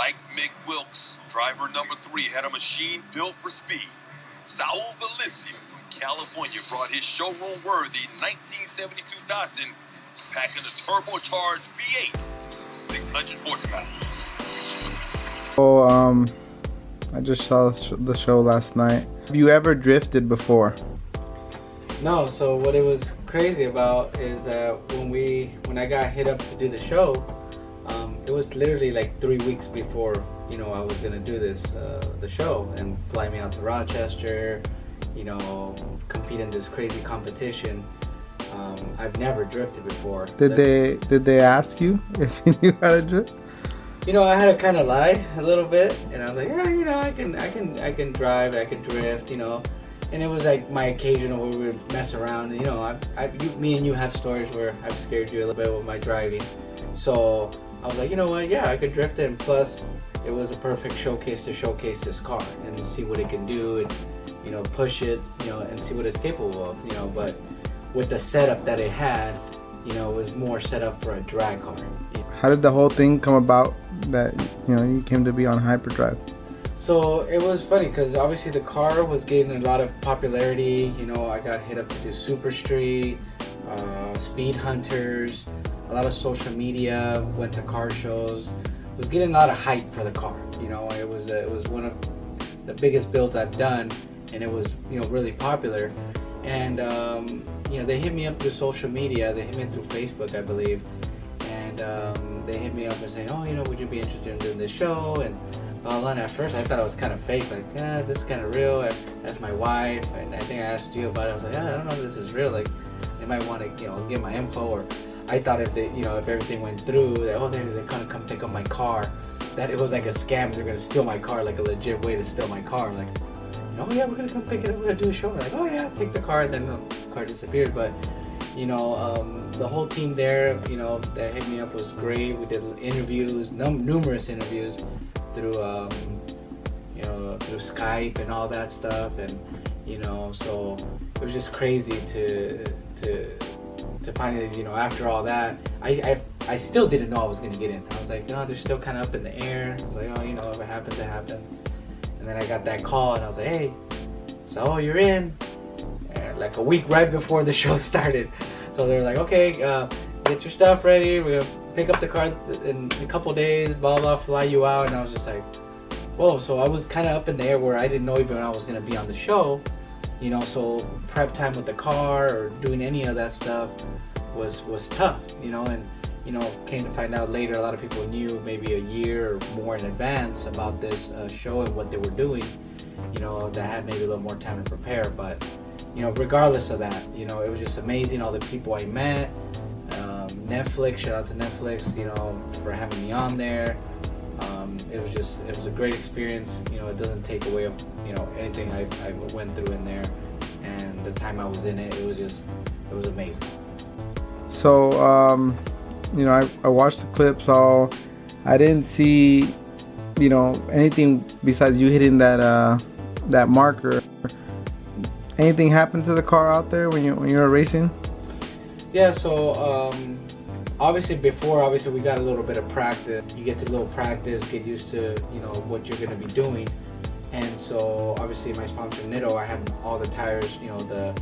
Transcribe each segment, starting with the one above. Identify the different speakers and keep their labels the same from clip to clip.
Speaker 1: Like Mick Wilkes, driver number 3 had a machine built for speed. Saul Valencia from California brought his showroom-worthy 1972 Datsun, packing a turbocharged V8, 600 horsepower.
Speaker 2: Oh, I just saw the show last night. Have you ever drifted before?
Speaker 3: No, so what it was crazy about is that when I got hit up to do the show, it was literally like 3 weeks before, you know, I was gonna do this, the show, and fly me out to Rochester, you know, compete in this crazy competition. I've never drifted before.
Speaker 2: Did they ask you if you knew how to drift?
Speaker 3: You know, I had to kind of lie a little bit, and I was like, yeah, you know, I can drive, I can drift, you know. And it was like my occasional where we would mess around. You know, me and you have stories where I've scared you a little bit with my driving. So I was like, you know what, yeah, I could drift it, and plus it was a perfect showcase to showcase this car and see what it can do, and, you know, push it, you know, and see what it's capable of, you know. But with the setup that it had, you know, it was more set up for a drag car.
Speaker 2: How did the whole thing come about that, you know, you came to be on Hyperdrive?
Speaker 3: So it was funny because obviously the car was getting a lot of popularity. You know, I got hit up to do Super Street, Speed Hunters, a lot of social media, went to car shows, was getting a lot of hype for the car. You know, it was one of the biggest builds I've done, and it was, you know, really popular. And you know, they hit me up through social media. They hit me through Facebook, I believe, and they hit me up and saying, oh, you know, would you be interested in doing this show? And and at first I thought it was kind of fake, like, yeah, this is kind of real. That's my wife, and I think I asked you about it. I was like, I don't know if this is real. Like, they might want to, you know, get my info. Or I thought if they, you know, if everything went through, that, oh, they're gonna come pick up my car, that it was like a scam. They're gonna steal my car, like a legit way to steal my car. Like, oh yeah, we're gonna come pick it up. We're gonna do a show. We're like, oh yeah, take the car. And then the car disappeared. But you know, the whole team there, you know, that hit me up was great. We did interviews, numerous interviews through you know, through Skype and all that stuff, and you know, so it was just crazy to find that, you know, after all that, I still didn't know I was gonna get in. I was like, no, they're still kind of up in the air. I was like, oh, you know, if it happens, it happens. And then I got that call, and I was like, hey, so you're in, and like a week right before the show started. So they're like, okay, get your stuff ready. We're gonna pick up the car in a couple days, blah blah, fly you out. And I was just like, whoa. So I was kind of up in the air where I didn't know even when I was gonna be on the show, you know. So prep time with the car or doing any of that stuff was tough, you know. And you know, came to find out later, a lot of people knew maybe a year or more in advance about this show and what they were doing, you know, that had maybe a little more time to prepare. But you know, regardless of that, you know, it was just amazing, all the people I met. Netflix, shout out to Netflix, you know, for having me on there. It was a great experience. You know, it doesn't take away, you know, anything I went through in there, and the time I was in it, it was amazing.
Speaker 2: So, you know, I watched the clips all. I didn't see, you know, anything besides you hitting that marker. Anything happened to the car out there when you were racing?
Speaker 3: Yeah, so obviously we got a little bit of practice. You get to a little practice, get used to, you know, what you're gonna be doing. And so obviously my sponsor Nitto, I had all the tires, you know, the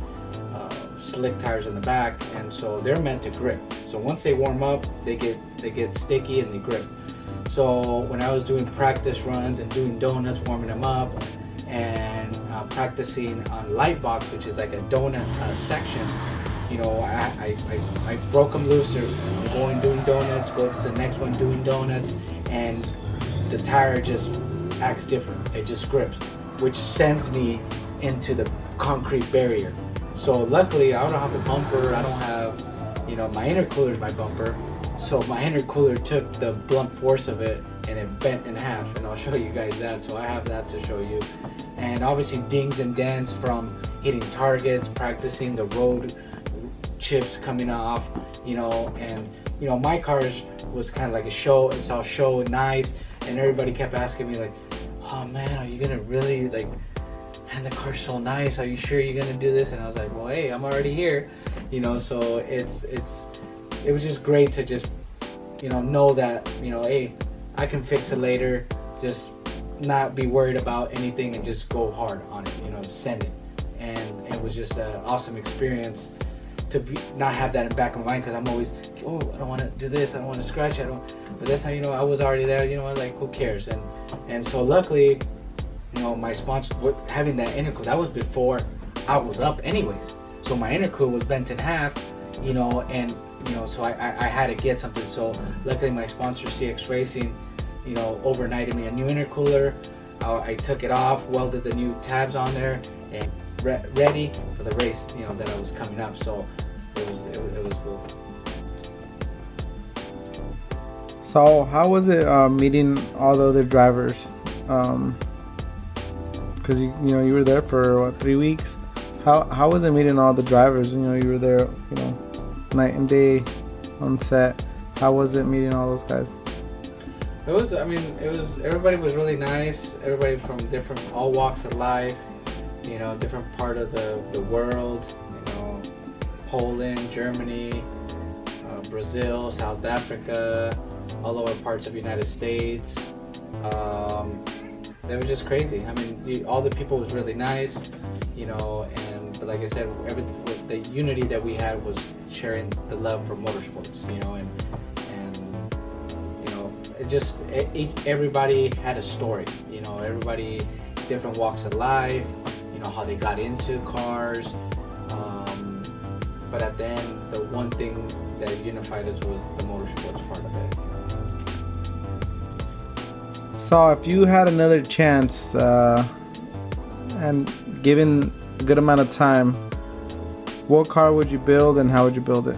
Speaker 3: slick tires in the back, and so they're meant to grip. So once they warm up, they get sticky and they grip. So when I was doing practice runs and doing donuts, warming them up, and practicing on light box, which is like a donut section, you know, I broke them loose. I'm going doing donuts, go to the next one doing donuts, and the tire just acts different. It just grips, which sends me into the concrete barrier. So luckily, I don't have a bumper. I don't have, you know, my intercooler is my bumper. So my intercooler took the blunt force of it and it bent in half, and I'll show you guys that. So I have that to show you. And obviously dings and dents from hitting targets, practicing the road chips coming off, you know. And you know, my car was kind of like a show. It's all show and nice, and everybody kept asking me like, oh man, are you gonna really, like, man, the car's so nice, are you sure you're gonna do this? And I was like, well, hey, I'm already here, you know. So it was just great to just, you know that, you know, hey, I can fix it later. Just not be worried about anything and just go hard on it, you know, send it. And it was just an awesome experience to not have that in the back of my mind, because I'm always, oh, I don't want to do this, I don't want to scratch it, but that's how, you know, I was already there, you know, like, who cares? And so luckily, you know, my sponsor, having that intercooler, that was before I was up anyways. So my intercooler was bent in half, you know, and, you know, so I had to get something. So luckily my sponsor, CX Racing, you know, overnighted me a new intercooler. I took it off, welded the new tabs on there, and ready for the race, you know, that I was coming up. So it was cool.
Speaker 2: So how was it meeting all the other drivers? Because you know, you were there for what, 3 weeks. How was it meeting all the drivers? You know, you were there, you know, night and day on set. How was it meeting all those guys?
Speaker 3: It was, I mean, everybody was really nice. Everybody from all walks of life, you know, different part of the world, you know, Poland, Germany, Brazil, South Africa, all over parts of the United States. It was just crazy. I mean, all the people was really nice, you know, but like I said, the unity that we had was sharing the love for motorsports, you know, and you know, everybody had a story, you know, everybody, different walks of life, you know, how they got into cars, but at the end, the one thing that unified us was the motorsports part of it.
Speaker 2: So if you had another chance and given a good amount of time, what car would you build and how would you build it?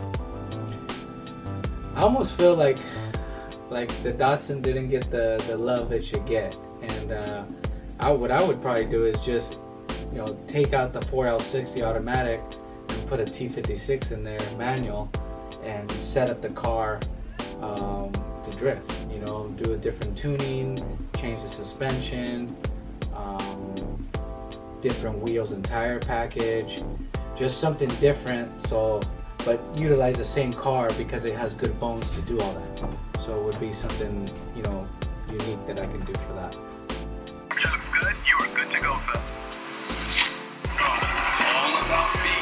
Speaker 3: I almost feel like the Datsun didn't get the love it should get, and what I would probably do is just, you know, take out the 4L60 automatic and put a T56 in there, manual, and set up the car to drift. You know, do a different tuning, change the suspension, different wheels and tire package, just something different. So, but utilize the same car because it has good bones to do all that. So it would be something, you know, unique that I can do for that.
Speaker 1: You look good. You are good to go, Phil. All about speed.